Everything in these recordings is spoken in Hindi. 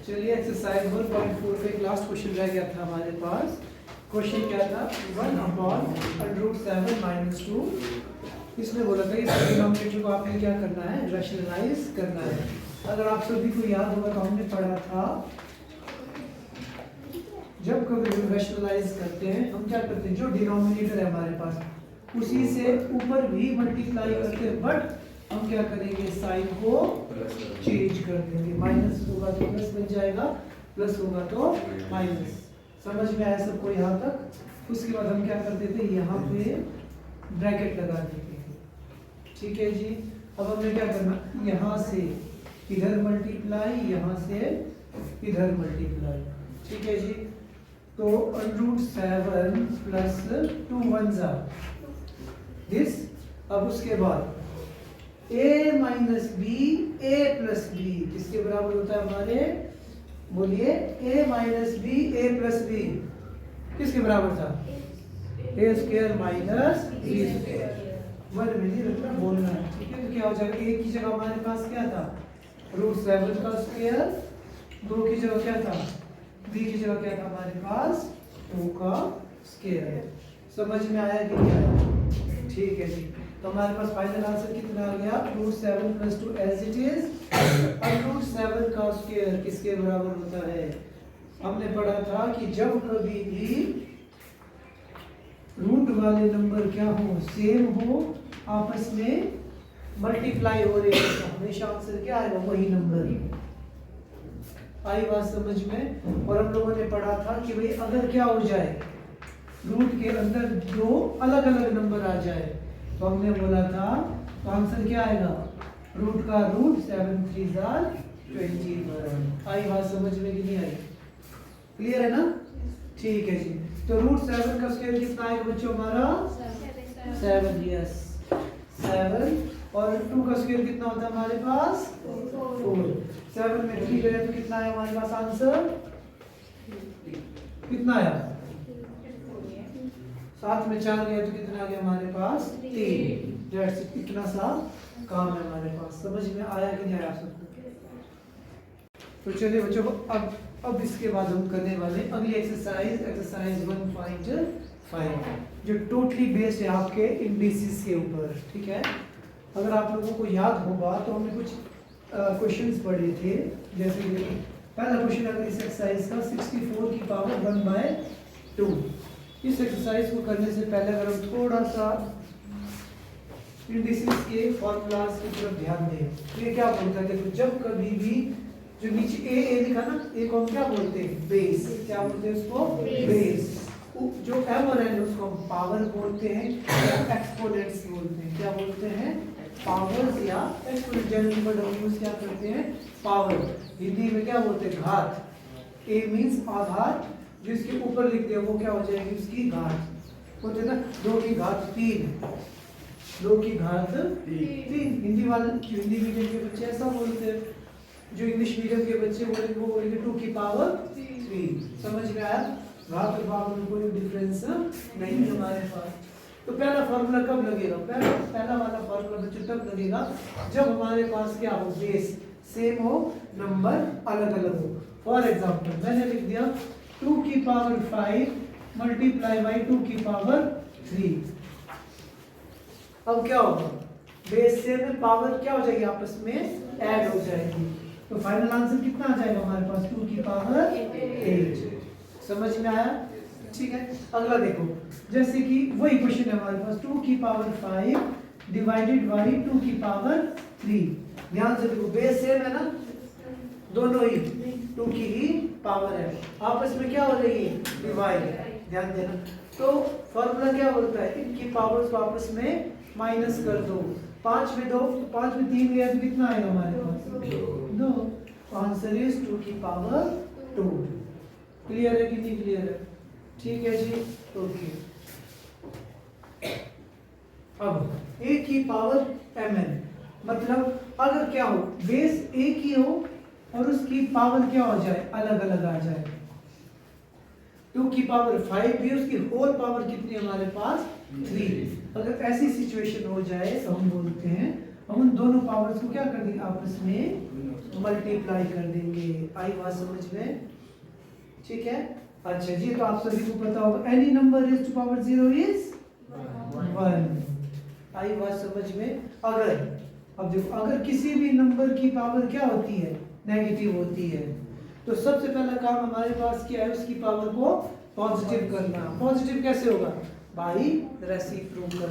चलिए एक्सरसाइज 1.4 का एक लास्ट क्वेश्चन रह गया था हमारे पास। क्वेश्चन क्या था, 1/√7 - 2। इसमें बोला था इस डिनोमिनेटर को आपने क्या करना है, रैशनलाइज करना है। अगर आप सभी को याद होगा तो हमने पढ़ा था जब कभी हम रैशनलाइज करते हैं हम क्या करते हैं, जो डिनोमिनेटर है हमारे पास उसी से ऊपर भी मल्टीप्लाई करते हैं, बट हम क्या करेंगे, साइन को चेंज कर देंगे। माइनस होगा तो प्लस बन जाएगा, प्लस होगा तो माइनस। समझ में आया सबको यहाँ तक? उसके बाद हम क्या करते थे, यहाँ पे ब्रैकेट लगा देते थे। ठीक है जी। अब हमने क्या करना, यहाँ से इधर मल्टीप्लाई, यहाँ से इधर मल्टीप्लाई। ठीक है जी। तो √7 + 2 1 ज़ा दिस। अब उसके बाद a - b a + b किसके बराबर होता है हमारे, बोलिए, a - b a + b किसके बराबर था, a² - b²। वर्ड में नहीं रखना, बोलना है। ठीक है। तो क्या हो जाएगा, a की जगह हमारे पास क्या था, √7 का स्क्वायर, 2 की जगह क्या था, b की जगह क्या था हमारे पास, 2 का स्क्वायर। समझ में आया कि नहीं आया? ठीक है जी। तो हमारे पास फाइनल आंसर कितना आ गया, √7 + 2 एज इट इज। √7 का स्क्वायर किसके बराबर होता है, हमने पढ़ा था कि जब कभी भी रूट वाले नंबर क्या हो, सेम हो, आपस में मल्टीप्लाई हो रहे हैं, तो हमेशा आंसर क्या आएगा, वही नंबर। आई बात समझ में? और हम लोगों ने पढ़ा था कि भाई अगर क्या हो जाए, रूट के अंदर दो अलग अलग नंबर आ जाए, तो हमने बोला था तो आंसर क्या आएगा, रूट का रूट 7 3 21। आई बात समझ में कि नहीं आई? क्लियर है ना? ठीक है जी। तो √7 का स्क्वायर कितना आएगा बच्चों हमारा, 7। यस 7। और 2 का स्क्वायर कितना होता है हमारे पास, 4। 7 में 3 गए तो कितना आया हमारे पास आंसर, कितना आया, 7 में 4 गए तो कितना आ गया हमारे पास, 3। इतना सा काम है हमारे पास। समझ में आया कि नहीं आया सबको? तो चलिए बच्चों, अब इसके बाद हम करने वाले अगली एक्सरसाइज 1.5 जो टोटली बेस्ड है आपके इंडिसेस के ऊपर। ठीक है। अगर आप लोगों को याद होगा तो हमने कुछ क्वेश्चंस पढ़े थे, जैसे कि पहला क्वेश्चन अगर इस एक्सरसाइज का 64 की पावर 1/2। इस एक्सरसाइज को करने से पहले अगर हम थोड़ा सा इंडिसेस के फॉर्मूलाज की तरफ ध्यान दें, तो ये क्या बोलता है, देखो जब कभी भी जो नीचे ए लिखा ना, ए को हम क्या बोलते हैं, बेस। क्या बोलते हैं उसको, बेस। जो m और n उसको हम पावर बोलते हैं या एक्सपोनेंट्स बोलते हैं। क्या बोलते हैं, पावर्स या एक्सपोनेंट। जनरली वर्ड हम यूज क्या करते हैं, पावर। हिंदी में क्या बोलते हैं, घात। a मींस आधार, जो इसके ऊपर लिखते हैं वो क्या हो जाएगी, उसकी घात। बोलते हैं ना 2 की घात 3, 2 की घात 3। हिंदी मीडियम के बच्चे ऐसा बोलते हैं, जो इंग्लिश मीडियम के बच्चे बोलेंगे वो बोलेंगे 2 की पावर 3। समझ में आया? घात और पावर में कोई डिफरेंस नहीं है हमारे पास। तो पहला फॉर्मूला कब लगेगा, पहला वाला फॉर्मूला बच्चों तब लगेगा जब हमारे पास क्या हो, बेस सेम हो, नंबर अलग अलग हो। फॉर एग्जांपल मैंने लिख दिया 2 की पावर 5 × 2 की पावर 3। अब क्या होगा, बेस से में पावर क्या हो जाएगी, आपस में ऐड हो जाएगी। तो फाइनल आंसर कितना आ जाएगा हमारे पास, 2 की पावर 8। समझ में आया? ठीक है। अगला देखो, जैसे कि वही क्वेश्चन है हमारे पास, 2 की पावर 5 / 2 की पावर 3। ध्यान से देखो, बेस सेम है ना, दोनों ही 2 की ही पावर है, आपस में क्या हो रही है, डिवाइड। ध्यान देना। तो फॉर्मूला क्या बोलता है, इनकी पावर्स को आपस में माइनस कर दो। 5 में 2, 5 में 3 गया तो कितना आएगा हमारे पास, 2। आंसर इज 2 की पावर 2। क्लियर है कि नहीं क्लियर है? ठीक है जी। ओके। अब a की पावर mn, मतलब अगर क्या हो, बेस a की हो और उसकी पावर क्या हो जाए, अलग अलग आ जाए। 2 की पावर 5 भी, उसकी होल पावर कितनी हमारे पास, 3। अगर ऐसी सिचुएशन हो जाए तो हम बोलते हैं, हम उन दोनों पावर्स को क्या कर देंगे, आपस में मल्टीप्लाई कर देंगे। आई बात समझ में? ठीक है। अच्छा जी, तो आप सभी को पता होगा any number raise to power 0 is 1। आई बात समझ में? अगर अब देखो, अगर किसी भी नंबर की पावर क्या होती है, नेगेटिव होती है, तो सबसे पहला काम हमारे पास क्या है, उसकी पावर को पॉजिटिव करना। पॉजिटिव कैसे होगा? By reciprocal.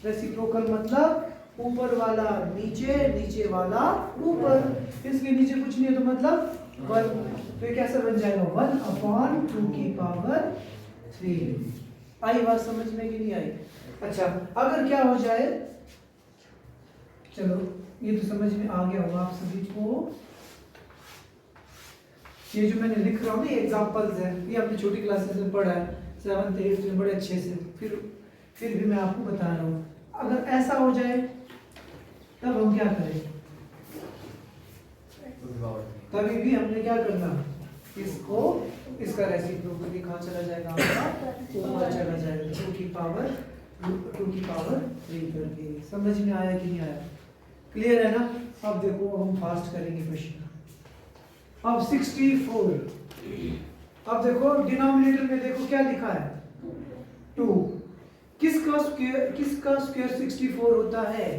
रेसिप्रोकल मतलब ऊपर वाला नीचे, नीचे वाला ऊपर। इसके नीचे कुछ नहीं है तो मतलब 1। तो ये कैसे बन जाएगा, 1/2 की पावर 3। आई बात समझ में कि नहीं आई? अच्छा, अगर क्या हो जाए, चलो ये तो समझ में आ गया होगा आप सभी को। ये जो मैंने लिख रहा हूँ ना, एग्जांपल्स हैं, ये आपने छोटी क्लासेस में पढ़ा है, 7th 8th में बड़े अच्छे से। फिर भी मैं आपको बता रहा हूँ, अगर ऐसा हो जाए तब हम क्या करें? तभी भी हमने क्या करना, इसको, इसका रेसिप्रोकल कहाँ चला जाएगा, आपका ऊपर चला जाएगा, 2 की पावर 3 करके। समझ में आया कि नहीं आया? क्लियर है ना? अब देखो, हम फास्ट करेंगे क्वेश्चन। अब 64। अब देखो डिनोमिनेटर में देखो क्या लिखा है, 2। किसका स्क्वायर 64 होता है?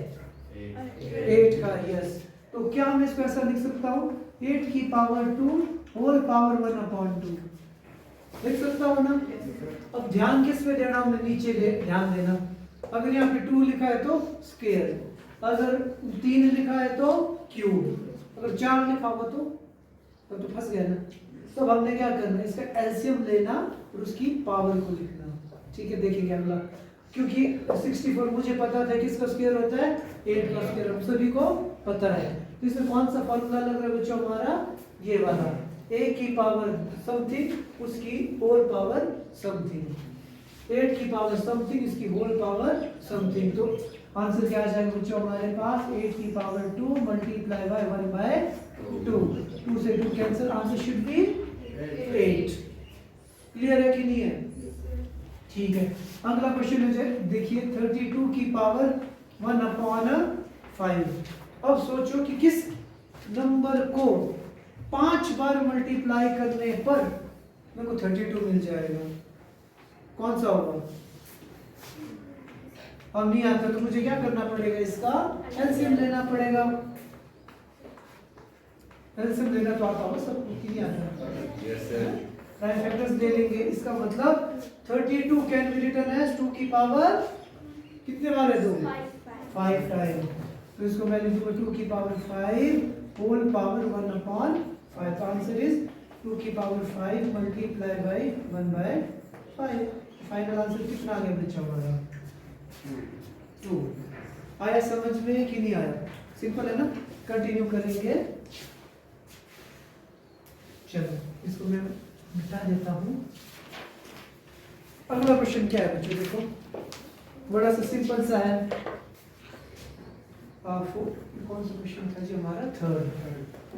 8 का। यस, तो क्या मैं इसको ऐसा लिख सकता हूँ, 8 की पावर 2 होल पावर 1/2 लिख सकता हूँ ना? अब ध्यान किस पे देना, हमने नीचे ध्यान देना। अगर यहाँ पे 2 लिखा है तो स्क्वायर, अगर 3 लिखा है तो क्यूब, अगर 4 लिखा हुआ तो फंस गया ना। तो हमने क्या करना है, इसका एलसीएम लेना और उसकी पावर को लिखना। ठीक है, देखेंगे अगला। क्योंकि 64 मुझे पता था किसका स्क्वायर होता है, 8 का स्क्वायर हम सभी को पता है। तो इसमें कौन सा फॉर्मूला लग रहा है बच्चों, हमारा ये वाला, a की पावर समथिंग उसकी होल पावर समथिंग, 8 की पावर समथिंग इसकी होल पावर समथिंग। तो आंसर क्या आ जाएगा बच्चों हमारे पास, 8 की पावर 2 मल्टीप्लाई बाय 1/2। 2 से 2 cancel, answer should B 8। Clear है कि नहीं है? ठीक है, अगला क्वेश्चन है, देखिए 32 की पावर 1/5। अब सोचो कि किस नंबर को 5 बार मल्टीप्लाई करने पर मेरे को 32 मिल जाएगा। कौन सा होगा? अब नहीं आता तो मुझे क्या करना पड़ेगा, इसका एलसीएम लेना पड़ेगा। एलसीएम लेना तो आता होगा सबको कि नहीं आता? Yes sir. प्राइम फैक्टर्स ले लेंगे। इसका मतलब 32 कैन बी रिटन एज 2 की पावर कितने बार है, 2 5 टाइम। तो इसको मैं लिखूंगा 2 की power 5 whole power 1/5। Answer is 2 की power 5 multiply by 1/5। Final answer कितना आ गया बच्चा हमारा, 2। आया समझ में कि नहीं आया? सिंपल है ना? कंटिन्यू करेंगे। चलो इसको मैं मिटा देता हूँ। अगला क्वेश्चन क्या है बच्चों, देखो बड़ा सा सिंपल सा है। कौन सा क्वेश्चन था जी हमारा, 3rd।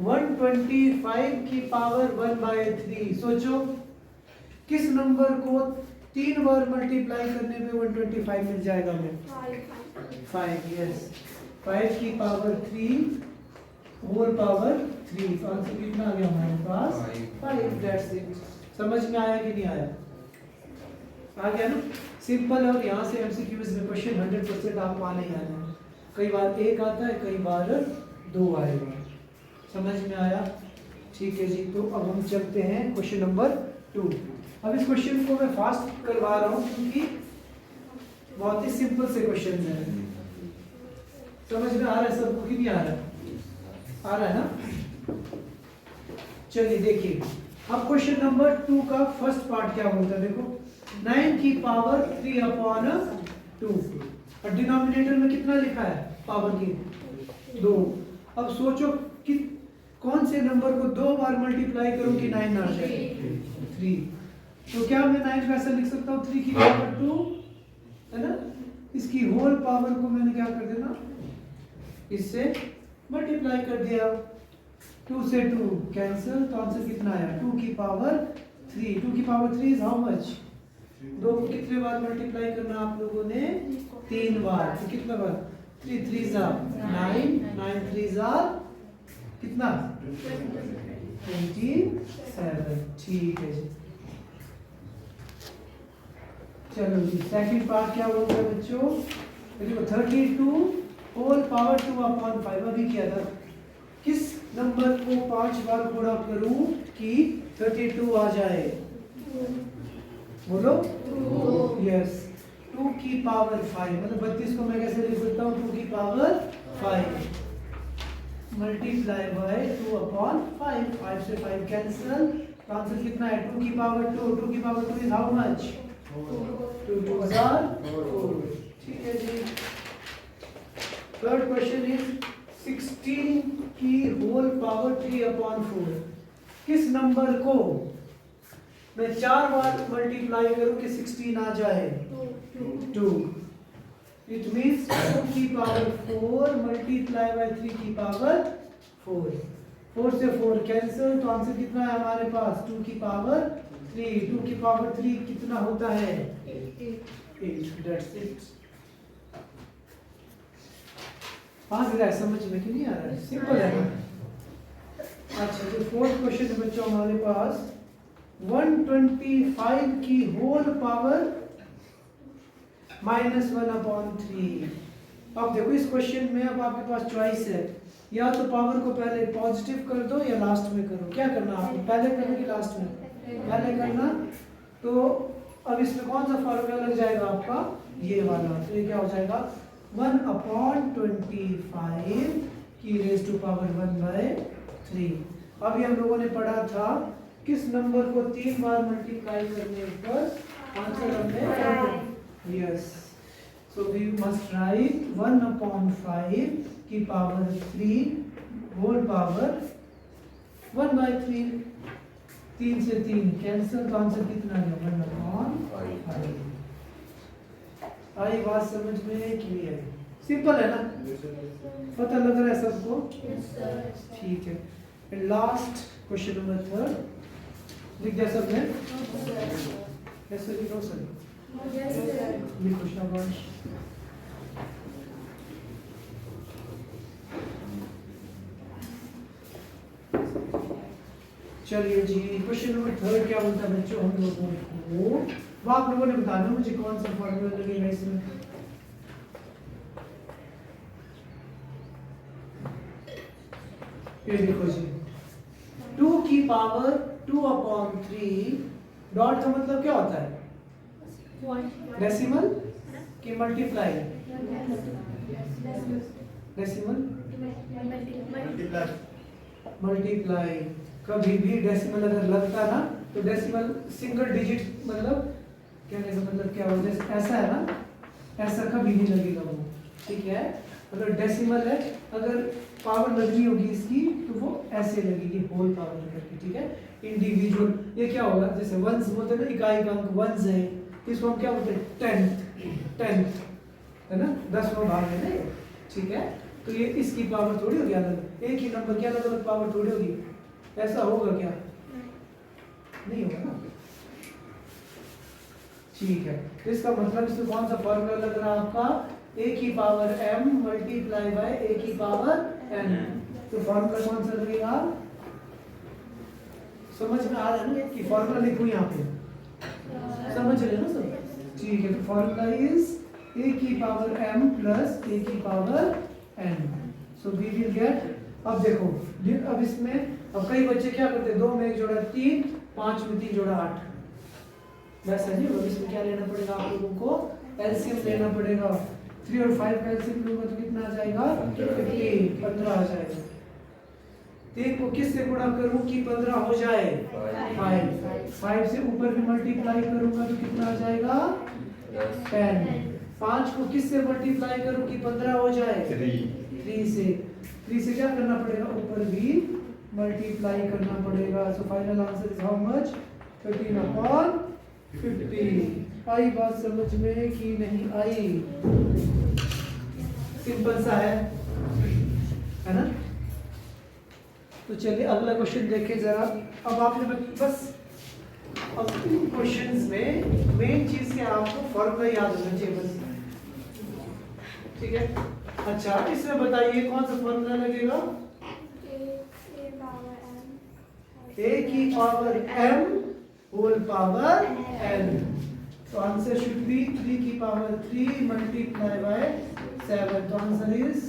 125 की पावर 1/3। सोचो किस नंबर को 3 बार मल्टीप्लाई करने पे 125 मिल जाएगा हमें, 5। यस, 5 की पावर 3 होल पावर 3। तो आंसर कितना आ गया हमारे पास, 5। That's it. समझ में आया कि नहीं आया? आ गया ना? सिंपल। और यहाँ से एमसीक्यूज में क्वेश्चन 100% आपको आने ही आना है। कई बार 1 आता है, कई बार 2 आएगा। समझ में आया? ठीक है जी। तो अब हम चलते हैं क्वेश्चन नंबर 2। अब इस क्वेश्चन को मैं फास्ट करवा रहा हूँ क्योंकि बहुत ही सिंपल से क्वेश्चन है। समझ में आ रहा है सबको कि नहीं आ रहा है? आ रहा है ना? चलिए देखिए, अब क्वेश्चन नंबर 2 का फर्स्ट पार्ट क्या बोलता है, देखो 9 की पावर 3/2 और डिनोमिनेटर में कितना लिखा है, पावर की 2। अब सोचो कि कौन से नंबर को 2 बार मल्टीप्लाई करूं कि 9 आ जाए, 3। तो क्या मैं 9 को ऐसा लिख सकता हूँ 3 की पावर 2 है ना, इसकी होल पावर को मैंने क्या कर देना, इससे मल्टीप्लाई कर दिया। 2 से 2 कैंसिल, तो आंसर कितना आया 2 की पावर 3। 2 की पावर 3 इज हाउ मच, 2 को कितने बार मल्टीप्लाई करना आप लोगों ने, 3 बार। तो कितना बार, 3 3 जा 9, 9 3 जा कितना 27। ठीक है जी। चलो जी सेकंड पार्ट क्या बोलता है बच्चों, देखो 32 होल पावर 2/5 अभी किया था। किस नंबर को 5 बार गुणा करूं कि 32 आ जाए? बोलो यस 2 की पावर 5 मतलब 32 को मैं कैसे लिख सकता हूँ 2 की पावर 5 मल्टीप्लाई बाय 2/5 5 से 5 कैंसिल तो आंसर कितना है 2 की पावर 2 2 की पावर 2 इज हाउ मच 2 2 4। ठीक है जी। थर्ड क्वेश्चन इज 16 की होल पावर 3/4 किस नंबर को मैं 4 बार मल्टीप्लाई करूं कि 16 आ जाए 2 इट मींस 2 की पावर 4 मल्टीप्लाई बाय 3 की पावर 4 4 से 4 कैंसिल तो आंसर कितना है हमारे पास 2 की पावर 3 2 की पावर 3 कितना होता है 8 दैट्स इट। पास है समझ में कि नहीं आ रहा है सिंपल है ना। अच्छा जो फोर्थ क्वेश्चन है बच्चों हमारे पास 125 की होल पावर -1/3। अब देखो इस क्वेश्चन में अब आपके पास चॉइस है या तो पावर को पहले पॉजिटिव कर दो या लास्ट में करो। क्या करना आपको पहले करना कि लास्ट में? पहले करना। तो अब इसमें कौन सा फॉर्मूला लग जाएगा आपका ये वाला तो ये क्या हो जाएगा 1/25 की रेज़ टू पावर 1/3। अभी हम लोगों ने पढ़ा था किस नंबर को 3 बार मल्टीप्लाई करने पर आंसर हमने yes so we must write 1/5 की पावर 3 होल पावर 1/3 3 से 3 कैंसिल तो आंसर कितना है 1/5। आई बात समझ में क्लियर सिंपल है ना पता लग रहा है सबको ठीक है। एंड लास्ट क्वेश्चन नंबर 3 लिख दिया सबने कैसे लिखो सर लिखो शाबाश। चलिए जी क्वेश्चन नंबर 3 क्या बोलता है बच्चों हम लोगों को वो आप लोगों ने बताना मुझे कौन सा फॉर्मूला लगेगा इसमें। ये देखो जी 2 की पावर 2/3 डॉट का मतलब क्या होता है डेसिमल की मल्टीप्लाई डेसिमल मल्टीप्लाई कभी भी डेसिमल अगर लगता ना तो डेसिमल सिंगल डिजिट मतलब कहने का मतलब क्या होता है ऐसा है ना ऐसा कभी नहीं लगेगा वो ठीक है। अगर डेसिमल है अगर पावर लगनी होगी इसकी तो वो ऐसे लगेगी होल पावर करके ठीक है। इंडिविजुअल ये क्या होगा जैसे वंस बोलते हैं ना इकाई का अंक वंस है इसको हम क्या बोलते हैं टेंथ है ना 10वां भाग है ना ठीक है। तो ये इसकी पावर थोड़ी होगी अलग एक ही नंबर की अलग अलग पावर थोड़ी होगी ऐसा होगा क्या नहीं होगा ना ठीक है। तो इसका मतलब इसमें कौन सा फॉर्मूला लग रहा है आपका a की power m multiply bye a की पावर n तो फॉर्मूला कौन सा लगेगा समझ में आ रहा है ना कि फॉर्मूला लिखूं यहाँ पे समझ रहे ना सब ठीक है। तो फॉर्मूला इज a की पावर m प्लस a की power n so we will get अब देखो अब इसमें अब कई बच्चे क्या करते हैं 2 में 1 जोड़ा 3 5 में 3 जोड़ा 8 वैसा जी अब इसमें क्या लेना पड़ेगा आप लोगों को एलसीएम लेना पड़ेगा 3 और 5 का एलसीएम लूंगा तो कितना आ जाएगा 15 आ जाएगा। 3 को किस से गुणा करूं कि 15 हो जाए 5 से ऊपर भी मल्टीप्लाई करूंगा तो कितना आ जाएगा 10 5 को किस से मल्टीप्लाई करूं कि 15 हो जाए 3 से क्या करना पड़ेगा ऊपर भी मल्टीप्लाई करना पड़ेगा। So final answer is how much 13/50। आई बात समझ में कि नहीं आई सिंपल सा है ना। तो चलिए अगला क्वेश्चन देखें जरा। अब आपने बस अब क्वेश्चंस में मेन चीज क्या आपको फॉर्मूला याद होना चाहिए बस ठीक है। अच्छा, इसमें बताइए कौन सा फॉर्मूला लगेगा? a की power m whole power n। तो आंसर शुड बी 3 की पावर 3 मल्टीप्लाई बाय 7। तो आंसर इज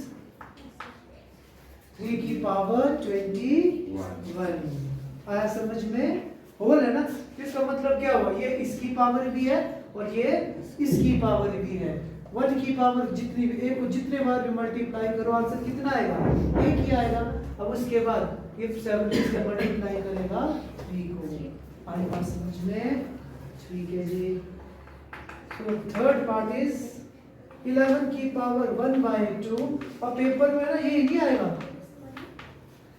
3 की पावर 21। आया समझ में? होल है ना, इसका मतलब क्या हुआ, ये इसकी पावर भी है और ये इसकी पावर भी है। 1 की पावर जितनी भी, a को जितने बार भी मल्टीप्लाई करो आंसर कितना आएगा? 1 ही आएगा। अब उसके बाद ये 7 से मल्टीप्लाई करेगा 3 को। आई बात समझ में? ठीक है जी। सो थर्ड पार्ट इज 11 की पावर 1/2। और पेपर में ना ये नहीं आएगा,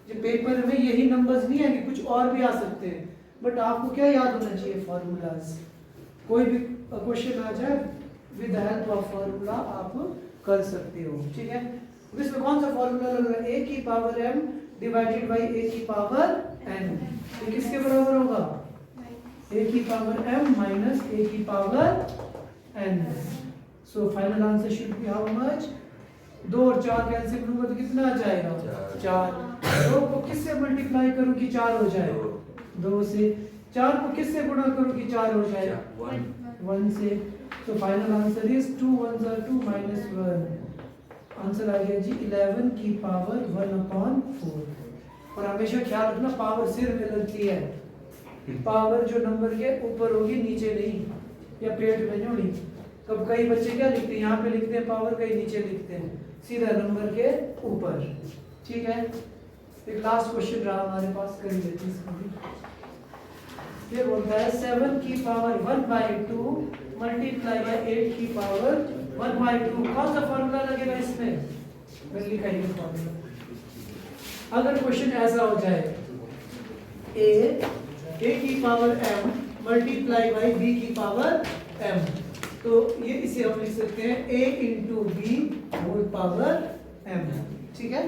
जो पेपर में यही नंबर्स नहीं आएंगे, कुछ और भी आ सकते हैं, बट आपको क्या याद होना चाहिए? फॉर्मूलाज। कोई भी क्वेश्चन आ जाए with the help of formula आप कर सकते हो, ठीक है। इसमें कौन सा फॉर्मूला लग रहा है? a की power m divided by a की पावर n। ये किसके बराबर होगा? a की पावर m माइनस a की power n। So final answer should B how much? 2 और 4 कैंसिल करूंगा तो कितना आ जाएगा? 4। 2 को किससे मल्टीप्लाई करूं कि 4 हो जाए? 2 से। 4 को किससे गुणा करूं कि 4 हो जाए? 1 से। तो final answer is 2 1 2 minus 1। Answer आ गया जी 11 की पावर 1/4। और हमेशा ख्याल रखना, पावर सिर में लगती है। पावर जो नंबर के ऊपर होगी, नीचे नहीं, या पेट में नहीं होगी। कब कई बच्चे क्या लिखते हैं, यहाँ पे लिखते हैं पावर, कहीं नीचे लिखते हैं, सीधा नंबर के ऊपर। ठीक है, एक लास्ट क्वेश्चन रहा हमारे पास, कर लेते हैं इसको भी। ये बोलता है 7 की पावर 1/2 मल्टीप्लाई बाय 8 की पावर 1/2। कौन सा फॉर्मूला लगेगा इसमें? मैं लिखा ही फॉर्मूला। अगर क्वेश्चन ऐसा हो जाए a की power m multiply by b की पावर m, तो ये इसे हम लिख सकते हैं a into B whole power m। ठीक है,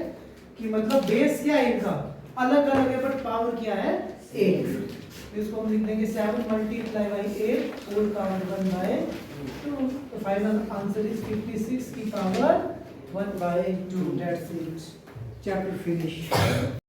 कि मतलब बेस क्या है इनका, अलग अलग है बट पावर क्या है? 8। इसको हम लिख देंगे 7 मल्टीप्लाई बाय 8 होल पावर 1/2। तो फाइनल आंसर इज 56 की power 1/2। That's it, chapter finish.